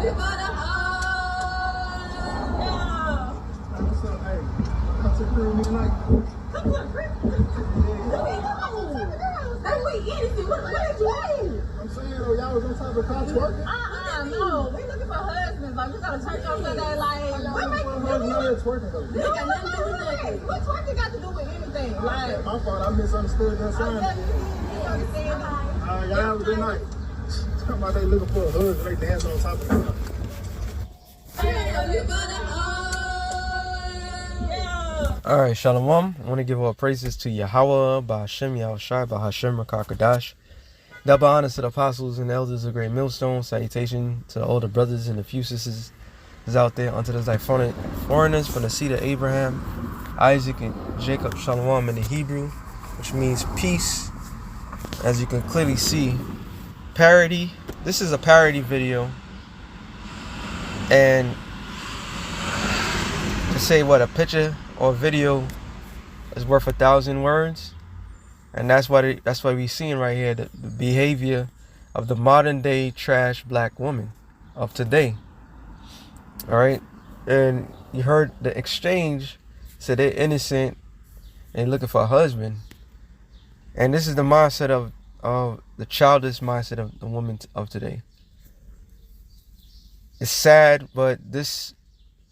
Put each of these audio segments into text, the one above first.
What's up, hey? Come to the crib me tonight. Come to the crib? That's what innocent. What did you do? I'm saying, though, y'all was on top of the car twerking. No. We looking for husbands. Like, we got to church on Sunday. Like, what makes you Husband out here twerking, though. This got nothing to do with nothing. What twerking got to do with anything? Like, My fault, I misunderstood that I'm sign. telling you, you understand? Y'all have a good night. Talking about they looking for a husband, they dance on top of the car. All right, Shalom. I want to give all praises to Yahweh, Ba'Hashem Yahushai, Ba'Hashem Rakakadash. Double honors to the apostles and elders of Great Millstone. Salutation to the older brothers and the few sisters out there, unto the Zyphonic foreigners from the seed of Abraham, Isaac, and Jacob. Shalom in the Hebrew, which means peace. As you can clearly see, parody. This is a parody video. And to say what a picture or video is worth 1,000 words, and that's why we're seeing right here the behavior of the modern day trash black woman of today. All right, and you heard the exchange. Said they're innocent and looking for a husband, and this is the mindset of the childish mindset of the woman of today. It's sad, but this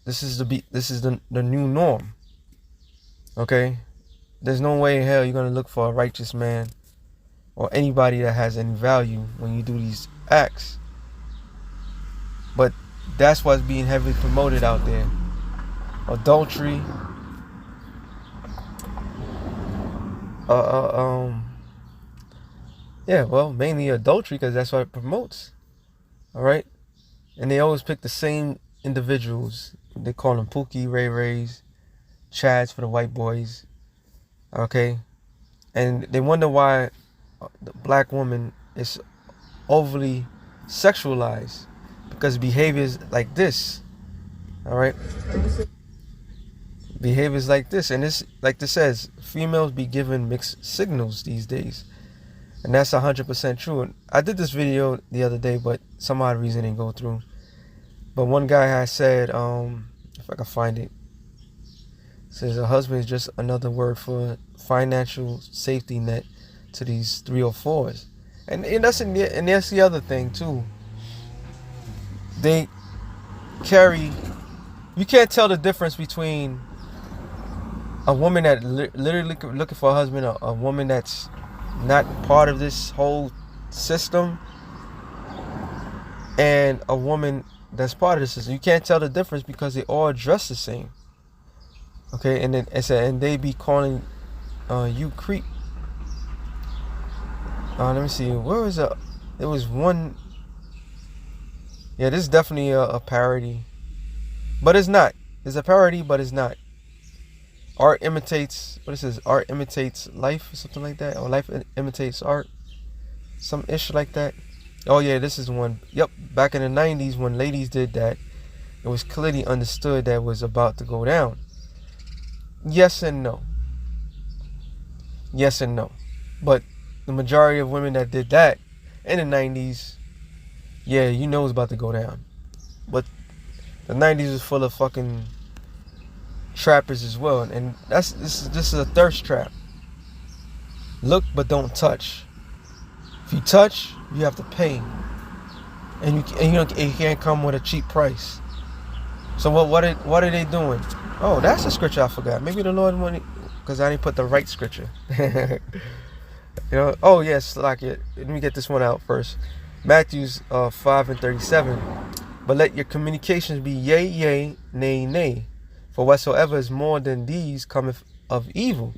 is the new norm. Okay, there's no way in hell you're gonna look for a righteous man or anybody that has any value when you do these acts. But that's what's being heavily promoted out there: adultery, yeah, well, mainly adultery, because that's what it promotes. All right, and they always pick the same individuals. They call them Pookie, Ray Rays, Chads for the white boys. Okay, and they wonder why the black woman is overly sexualized, because behaviors like this. All right, behaviors like this, and this, like this says, females be given mixed signals these days, and that's 100% true. And I did this video the other day, but some odd reason it didn't go through. But one guy has said, if I can find it, says a husband is just another word for financial safety net to these 304s. And that's the other thing too. They carry, you can't tell the difference between a woman that literally looking for a husband, a woman that's not part of this whole system, and a woman that's part of the system. You can't tell the difference because they all dress the same. Okay, and then and they be calling you creep. Let me see. Where was it? There was one. Yeah, this is definitely a parody, but it's not. It's a parody, but it's not. Art imitates. What it says? Art imitates life, or something like that, or life imitates art. Some ish like that. Oh yeah, this is one. Yep, back in the 90s when ladies did that, it was clearly understood that it was about to go down. Yes and no. Yes and no. But the majority of women that did that in the 90s, yeah, you know it's about to go down. But the 90s was full of fucking trappers as well, and this is a thirst trap. Look but don't touch. If you touch, you have to pay, and you can't come with a cheap price. So what are they doing? Oh, that's the scripture I forgot. Maybe the Lord wanted, because I didn't put the right scripture. Oh yes, like it. Let me get this one out first. Matthews 5:37. But let your communications be yea, yea, nay, nay. For whatsoever is more than these cometh of evil.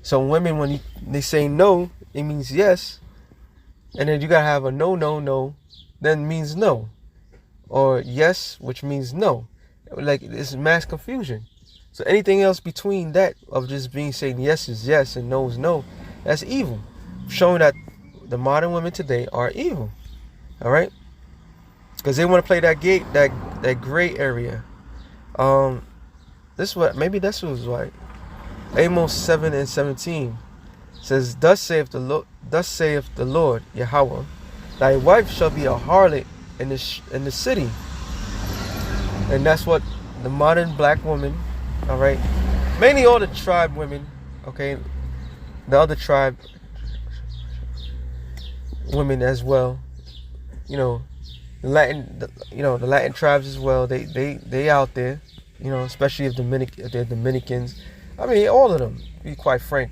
So women, when they say no, it means yes. And then you gotta have a no, no, no, then means no. Or yes, which means no. Like, it's mass confusion. So anything else between that of just saying yes is yes and no is no, that's evil. Showing that the modern women today are evil. All right? Because they want to play that gray area. Maybe this was like Amos 7:17 says, Thus saith the Lord Yahweh, thy wife shall be a harlot in the city, and that's what the modern black woman, all right, mainly all the tribe women, okay, the other tribe women as well, you know, the Latin tribes as well. They out there, you know, especially if they're Dominicans. I mean, all of them. To be quite frank,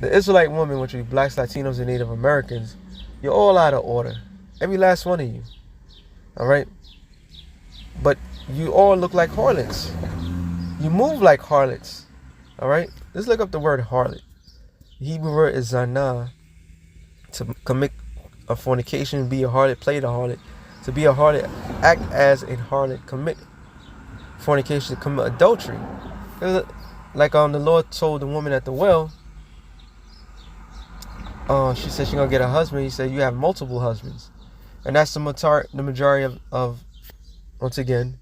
the Israelite women, which are blacks, Latinos, and Native Americans, you're all out of order. Every last one of you. All right? But you all look like harlots. You move like harlots. All right? Let's look up the word harlot. The Hebrew word is zanah. To commit a fornication, be a harlot, play the harlot. To be a harlot, act as a harlot, commit fornication, to commit adultery. Like the Lord told the woman at the well, she said she's gonna get a husband. He said you have multiple husbands, and that's the majority of once again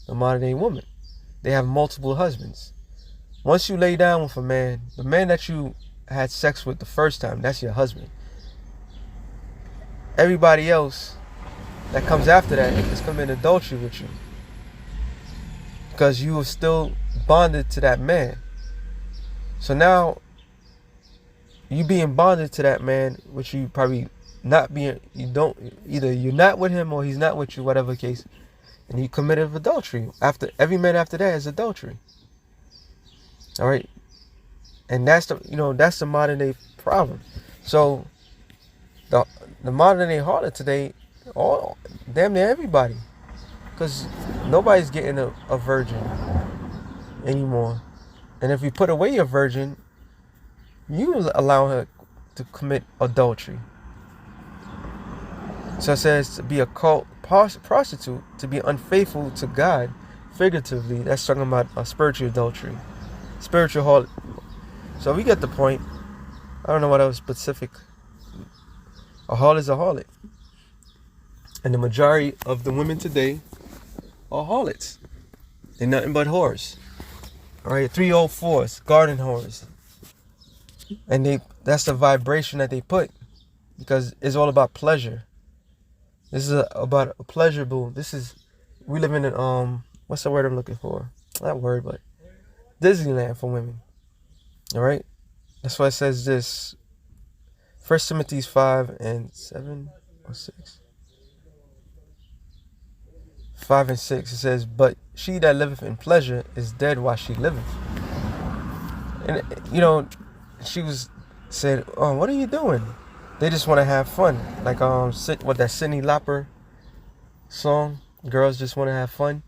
the modern day woman. They have multiple husbands. Once you lay down with a man, the man that you had sex with the first time, that's your husband. Everybody else that comes after that is committing adultery with you, because you are still bonded to that man. So now you being bonded to that man, which you probably not being, either you're not with him or he's not with you, whatever case, and you committed adultery. Every man after that is adultery. All right, and that's the modern day problem. So the modern day harlot today, all damn near everybody, because nobody's getting a virgin anymore. And if you put away your virgin, you allow her to commit adultery. So it says to be a cult prostitute, to be unfaithful to God, figuratively. That's talking about a spiritual adultery, spiritual harlot. So we get the point. I don't know what else specific. A harlot is a harlot, and the majority of the women today are harlots. They're nothing but whores. All right, 304s, garden whores, and that's the vibration that they put, because it's all about pleasure. This is about a pleasurable. We live in what's the word I'm looking for? Not word, but Disneyland for women. All right, that's why it says this. 1 Timothy 5:7 or 6. 5 and 6, it says, but she that liveth in pleasure is dead while she liveth. And she said, oh, what are you doing? They just want to have fun. Like what that Cyndi Lauper song, girls just want to have fun.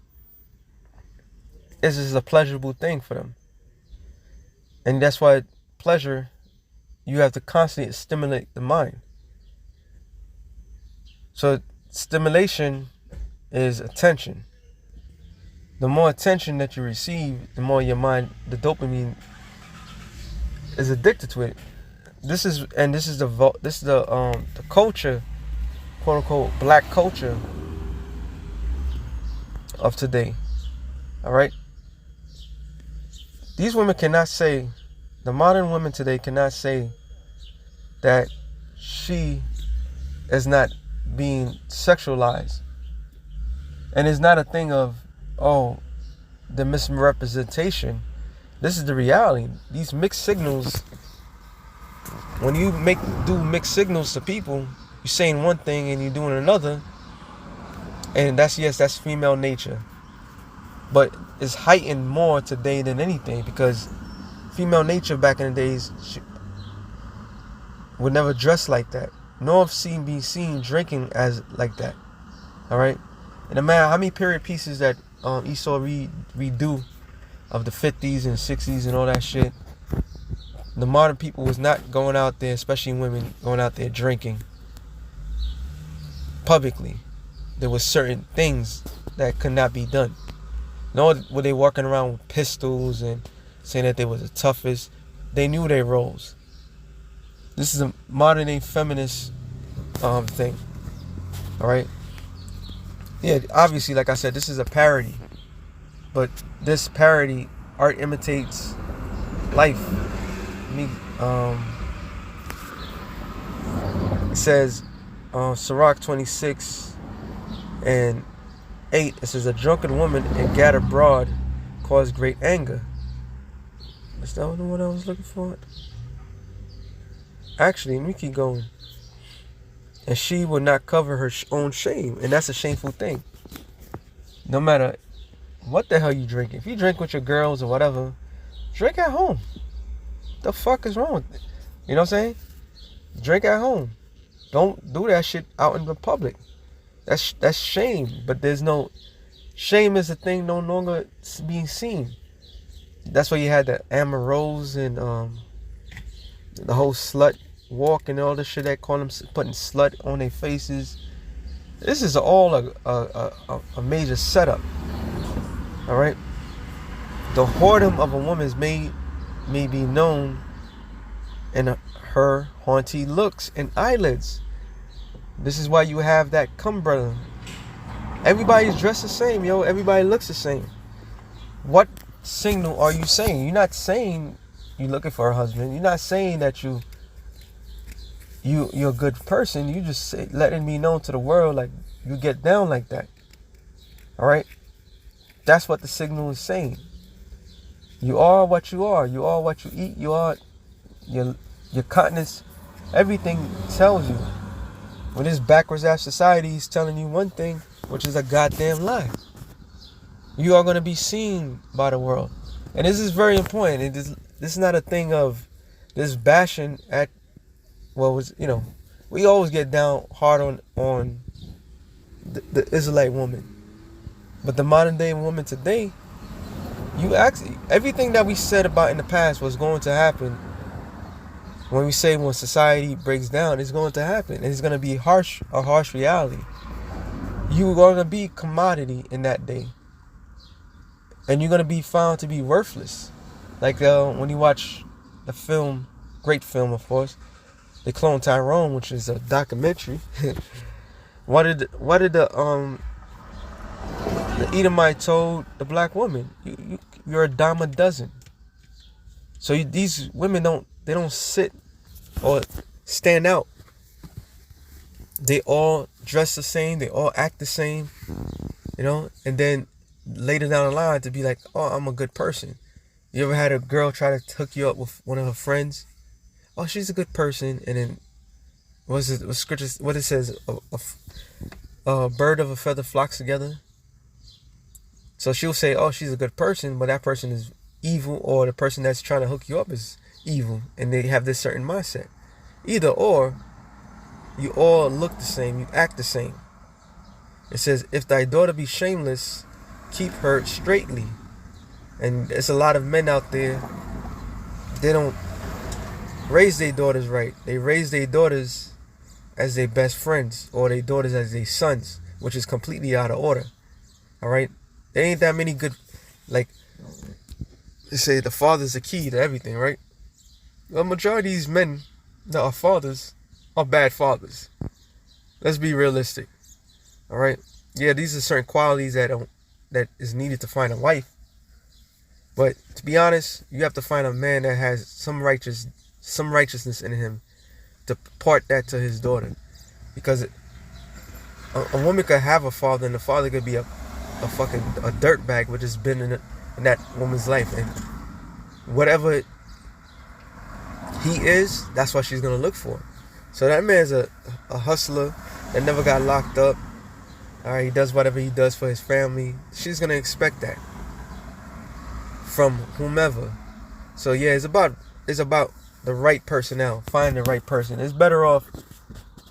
This is a pleasurable thing for them. And that's why pleasure, you have to constantly stimulate the mind. So stimulation is attention. The more attention that you receive, the more your mind, the dopamine, is addicted to it. This is the culture, quote unquote, black culture of today. All right. These women cannot say, the modern women today cannot say that she is not being sexualized. And it's not a thing of, the misrepresentation. This is the reality. These mixed signals, when you do mixed signals to people, you're saying one thing and you're doing another. And that's female nature. But it's heightened more today than anything, because female nature back in the days, she would never dress like that, nor be seen drinking as like that. All right. And no matter how many period pieces that Esau redo of the 50s and 60s and all that shit, the modern people was not going out there, especially women, going out there drinking publicly. There was certain things that could not be done. Nor were they walking around with pistols and saying that they were the toughest. They knew their roles. This is a modern day feminist thing. All right. Yeah, obviously, like I said, this is a parody. But this parody, art imitates life. It says, Sirach 26, And 8, it says a drunken woman and gad abroad caused great anger. Is that the one I was looking for? Actually, let me keep going. And she would not cover her own shame. And that's a shameful thing. No matter what the hell you drink. If you drink with your girls or whatever, drink at home. The fuck is wrong with it? You know what I'm saying? Drink at home. Don't do that shit out in the public. That's shame. But there's no... Shame is a thing no longer being seen. That's why you had the Amber Rose and the whole slut walk and all the shit that call them putting slut on their faces. This is all a major setup. All right. The whoredom of a woman may be known in her haughty looks and eyelids. This is why you have that cum brother. Everybody's dressed the same, yo. Everybody looks the same. What signal are you saying? You're not saying you're looking for a husband. You're not saying that you're a good person. You just letting me know to the world like you get down like that. All right. That's what the signal is saying. You are what you are. You are what you eat. You are your continence. Everything tells you. When this backwards ass society is telling you one thing, which is a goddamn lie. You are going to be seen by the world. And this is very important. This is not a thing of this bashing at, we always get down hard on the Israelite woman. But the modern day woman today, everything that we said about in the past was going to happen. When we say when society breaks down, it's going to happen. And it's going to be a harsh reality. You're going to be commodity in that day. And you're going to be found to be worthless. Like when you watch the film, great film of course, They Cloned Tyrone, which is a documentary. What did the Edomite told the black woman? You're a dime a dozen. So these women don't sit or stand out. They all dress the same. They all act the same. And then later down the line to be like, oh, I'm a good person. You ever had a girl try to hook you up with one of her friends? Oh, she's a good person. And then what it says, a bird of a feather flocks together. So she'll say, oh, she's a good person, but that person is evil, or the person that's trying to hook you up is evil, and they have this certain mindset. Either or, you all look the same, you act the same. It says, if thy daughter be shameless, keep her straightly. And there's a lot of men out there, they don't raise their daughters right. They raise their daughters as their best friends, or their daughters as their sons, which is completely out of order. All right? There ain't that many good, like, they say the father's the key to everything, right? The majority of these men that are fathers are bad fathers. Let's be realistic. All right? Yeah, these are certain qualities that is needed to find a wife. But to be honest, you have to find a man that has some righteousness in him to impart that to his daughter. Because a woman could have a father, and the father could be a dirtbag, which has been in that woman's life, and whatever he is, that's what she's gonna look for. So that man's a hustler that never got locked up. All right, he does whatever he does for his family. She's gonna expect that from whomever. So yeah, it's about the right personnel. Find the right person. It's better off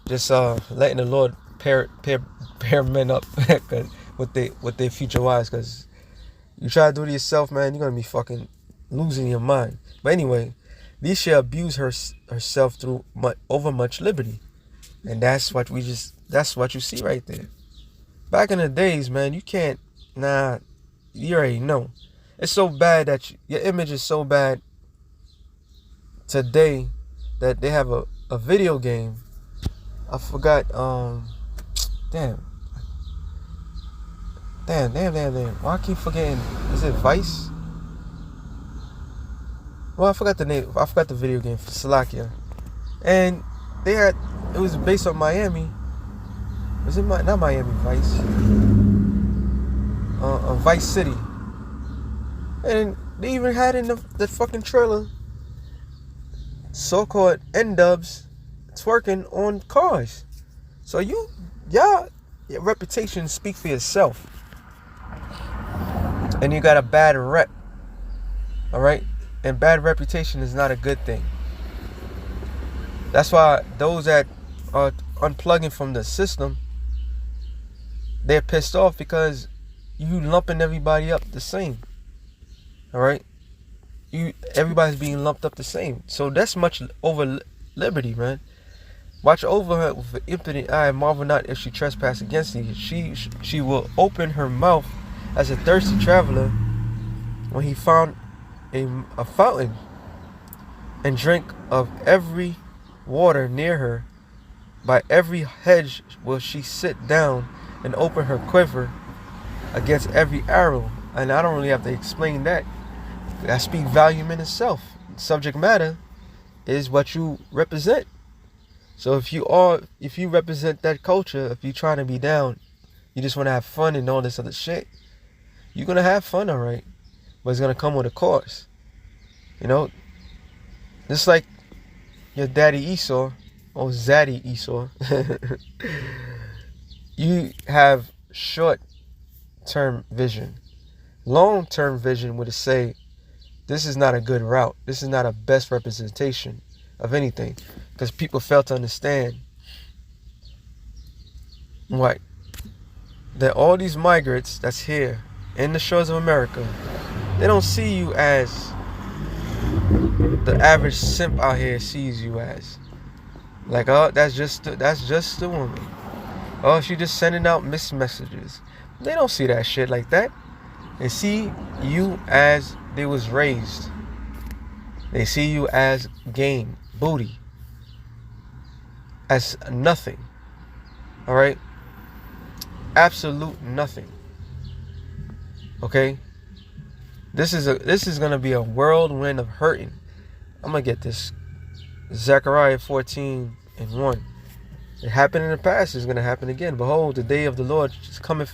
just letting the Lord pair men up with their future wives, because you try to do it yourself, man, you're gonna be fucking losing your mind. But anyway, these shall abuse herself through over much liberty, and that's what you see right there. Back in the days, man, you already know. It's so bad that your image is so bad today that they have a video game. I forgot. Damn. Why I keep forgetting? Is it Vice? Well, I forgot the name. I forgot the video game for Salakia. And it was based on Miami. Was it not Miami Vice? Vice City. And they even had in the fucking trailer so-called N-dubs twerking on cars. So your reputation speak for yourself. And you got a bad rep. Alright? And bad reputation is not a good thing. That's why those that are unplugging from the system, they're pissed off because you lumping everybody up the same. Alright? Everybody's being lumped up the same. So that's much over liberty, man. Watch over her with an impotent eye, marvel not if she trespass against thee. She will open her mouth as a thirsty traveler when he found a fountain, and drink of every water near her. By every hedge will she sit down and open her quiver against every arrow. And I don't really have to explain that. That speaks volume in itself. Subject matter is what you represent. So if you represent that culture, if you're trying to be down, you just want to have fun and all this other shit, you're going to have fun, all right. But it's going to come with a cost. You know? Just like your daddy Esau, or Zaddy Esau, you have short-term vision. Long-term vision would say, this is not a good route. This is not a best representation of anything. Because people fail to understand what? That all these migrants that's here in the shores of America, they don't see you as the average simp out here sees you as. Like, oh, that's just the woman. Oh, she just sending out missed messages. They don't see that shit like that. They see you as they was raised. They see you as game, booty, as nothing. All right, absolute nothing. Okay, this is gonna be a whirlwind of hurting. I'm gonna get this. Zechariah 14:1. It happened in the past, it's gonna happen again. Behold, the day of the Lord is coming,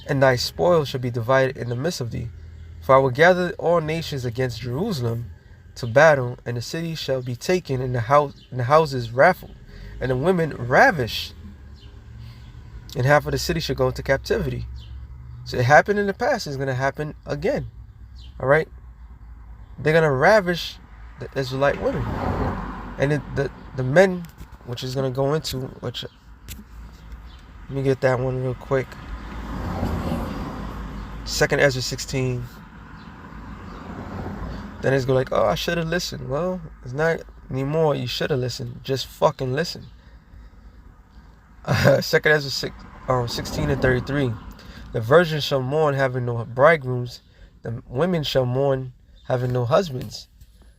and thy spoil shall be divided in the midst of thee. For I will gather all nations against Jerusalem to battle, and the city shall be taken, and the houses raffled, and the women ravished, and half of the city shall go into captivity. So it happened in the past, it's gonna happen again. All right, they're gonna ravish the Israelite women, and the men, which is gonna go into which. Let me get that one real quick. 2nd Ezra 16. Then it's go like, oh, I should have listened. Well, it's not anymore. You should have listened. Just fucking listen. 2nd Ezra 16:33. The virgins shall mourn having no bridegrooms. The women shall mourn having no husbands.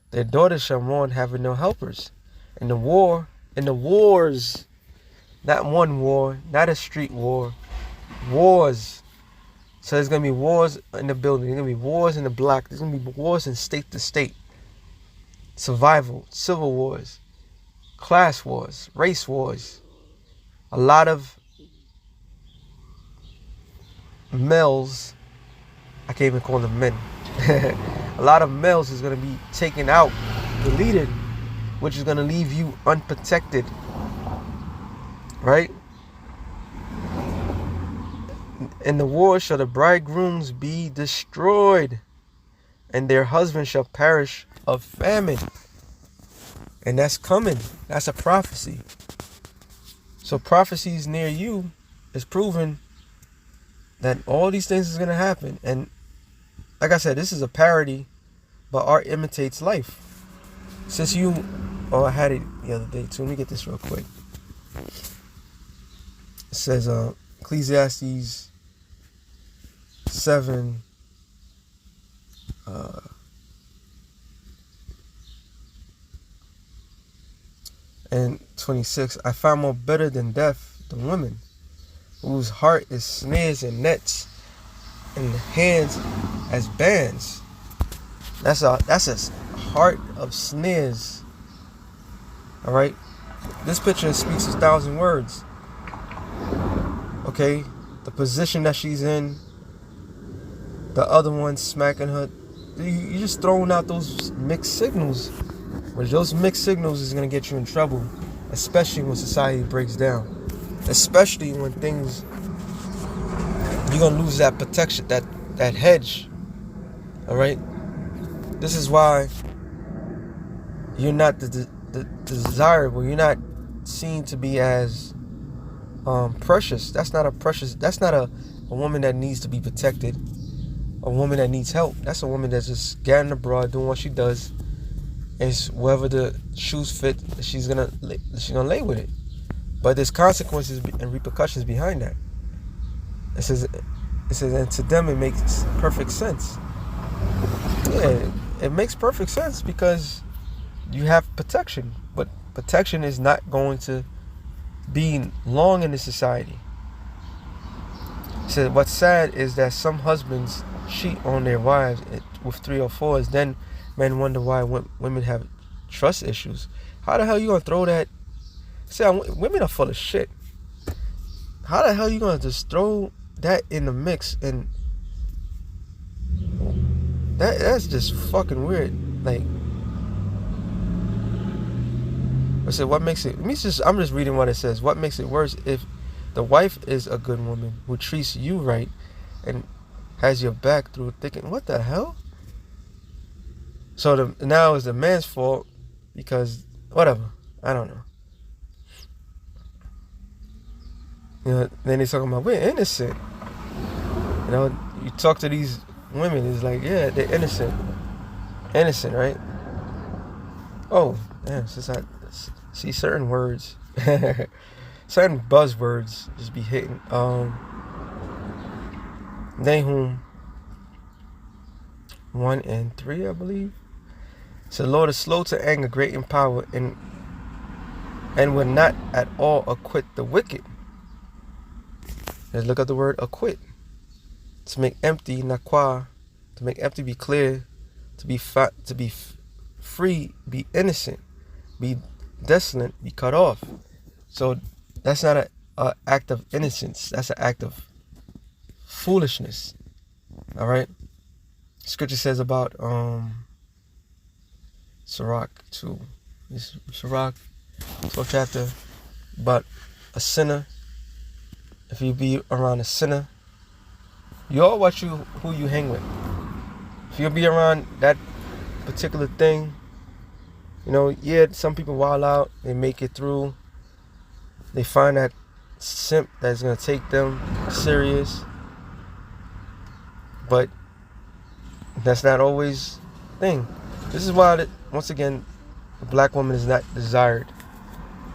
Their daughters shall mourn having no helpers. In the wars, not one war, not a street war, wars. So there's going to be wars in the building. There's going to be wars in the block. There's going to be wars in state to state. Survival, civil wars, class wars, race wars. A lot of males, I can't even call them men. A lot of males is going to be taken out, deleted, which is going to leave you unprotected. Right? In the war shall the bridegrooms be destroyed, and their husbands shall perish of famine. And that's coming. That's a prophecy. So prophecies near you is proving that all these things is going to happen. And like I said, this is a parody, but art imitates life. Since you, I had it the other day too. Let me get this real quick. It says, Ecclesiastes 7, and 26. I found more bitter than death the women, whose heart is snares and nets, and hands as bands. That's a heart of snares. All right. This picture speaks 1,000 words. okay, the position that she's in, the other one smacking her. You're just throwing out those mixed signals. But those mixed signals is going to get you in trouble, especially when society breaks down. Especially when things, you're going to lose that protection, that hedge. All right? This is why you're not the desirable. You're not seen to be as precious. That's not a woman that needs to be protected. A woman that needs help. That's a woman that's just getting abroad, doing what she does. And wherever the shoes fit, she's gonna lay with it. But there's consequences and repercussions behind that. It says, and to them it makes perfect sense. Yeah, it makes perfect sense because you have protection. But protection is not going to be long in the society. So what's sad is that some husbands cheat on their wives with 3 or 4s. Then men wonder why women have trust issues. How the hell you gonna throw that? See, women are full of shit. How the hell you gonna just throw that in the mix? And that's just fucking weird. Like, I said, what makes it? I'm just reading what it says. What makes it worse if the wife is a good woman who treats you right and has your back through thick and what the hell? So now it's the man's fault because whatever. I don't know. You know, then they're talking about we're innocent. You know, you talk to these women, it's like, yeah, they're innocent. Innocent, right? Oh, damn, since I see certain words, certain buzzwords just be hitting. Nahum 1 and 3, I believe. So the Lord is slow to anger, great in power, and will not at all acquit the wicked. Let's look at the word acquit. To make empty, nakwa, to make empty, be clear, to be free, be innocent, be desolate, be cut off. So that's not an act of innocence. That's an act of foolishness. All right. Scripture says about Sirach 2, Sirach 12th chapter, about a sinner. If you be around a sinner, you all watch who you hang with. If you'll be around that particular thing, you know, yeah, some people wild out, they make it through, they find that simp that's gonna take them serious, but that's not always the thing. This is why, once again, a black woman is not desired.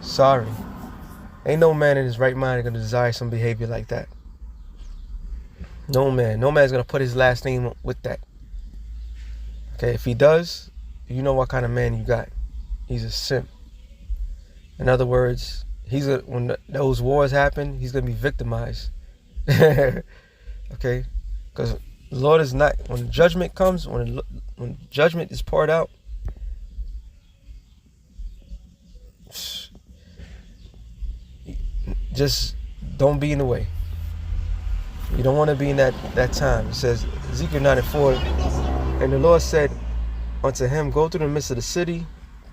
Sorry. Ain't no man in his right mind gonna desire some behavior like that. No man. No man's gonna put his last name with that. Okay, if he does, you know what kind of man you got. He's a simp. In other words, when those wars happen, he's gonna be victimized. Okay? Because the Lord is not, when judgment comes, when judgment is poured out, just don't be in the way. You don't want to be in that time. It says, Ezekiel 9:4, and the Lord said unto him, go through the midst of the city,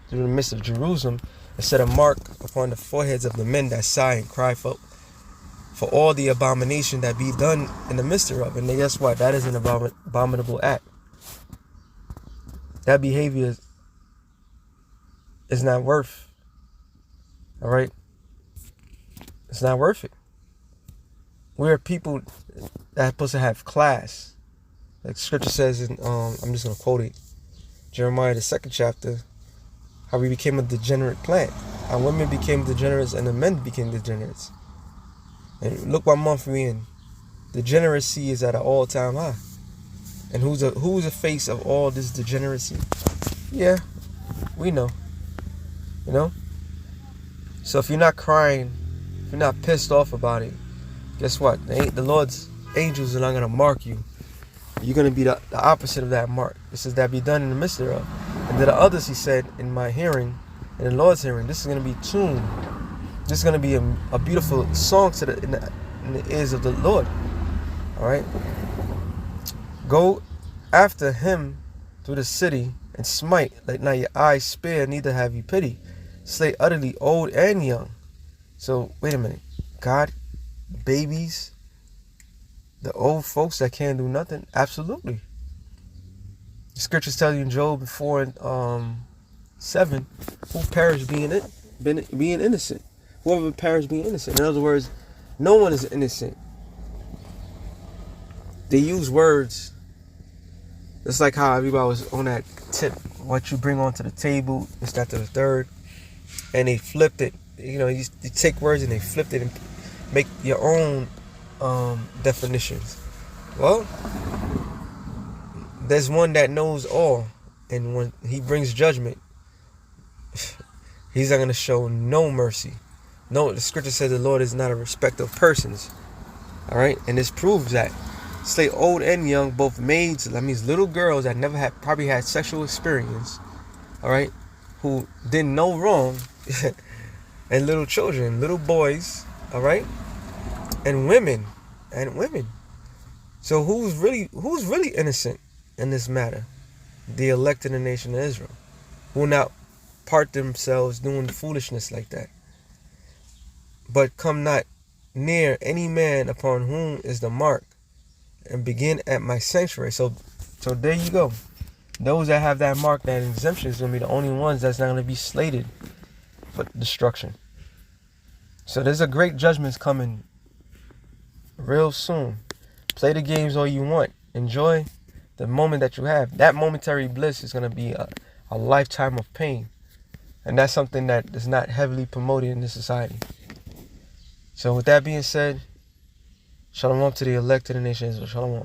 through the midst of Jerusalem, and set a mark upon the foreheads of the men that sigh and cry for all the abomination that be done in the midst thereof. And guess what? That is an abominable act. That behavior is not worth. All right? It's not worth it. We're people that are supposed to have class. Like scripture says in, I'm just going to quote it, Jeremiah the 2nd chapter, how we became a degenerate plant. How women became degenerates and the men became degenerates. And look what month we're in. Degeneracy is at an all-time high. And who's the face of all this degeneracy? Yeah, we know. You know? So if you're not crying, if you're not pissed off about it, guess what? The Lord's angels are not going to mark you. You're going to be the opposite of that mark. It says that be done in the midst thereof. And to the others, he said, in my hearing, in the Lord's hearing, this is going to be tuned. This is going to be a beautiful song in the ears of the Lord. All right. Go after him through the city and smite. Let not your eyes spare, neither have you pity. Slay utterly old and young. So wait a minute. God, babies, the old folks that can't do nothing? Absolutely. The scriptures tell you in Job 4:7, who perished being innocent. Whoever perished being innocent. In other words, no one is innocent. They use words. It's like how everybody was on that tip, what you bring onto the table, it's that to the third, and they flipped it. You know, you take words and they flipped it and make your own definitions. Well, there's one that knows all, and when he brings judgment, he's not going to show no mercy. No, the scripture says the Lord is not a respecter of persons. All right, and this proves that. Slay old and young, both maids, that means little girls that never probably had sexual experience, all right, who didn't know wrong, and little children, little boys, all right, and women. So who's really innocent in this matter? The elect in the nation of Israel, who will not part themselves doing foolishness like that. But come not near any man upon whom is the mark, and begin at my sanctuary. So there you go. Those that have that mark, that exemption, is going to be the only ones that's not going to be slated for destruction. So there's a great judgment coming real soon. Play the games all you want. Enjoy the moment that you have. That momentary bliss is going to be a lifetime of pain. And that's something that is not heavily promoted in this society. So with that being said, shalom to the elect of the nations. Shalom.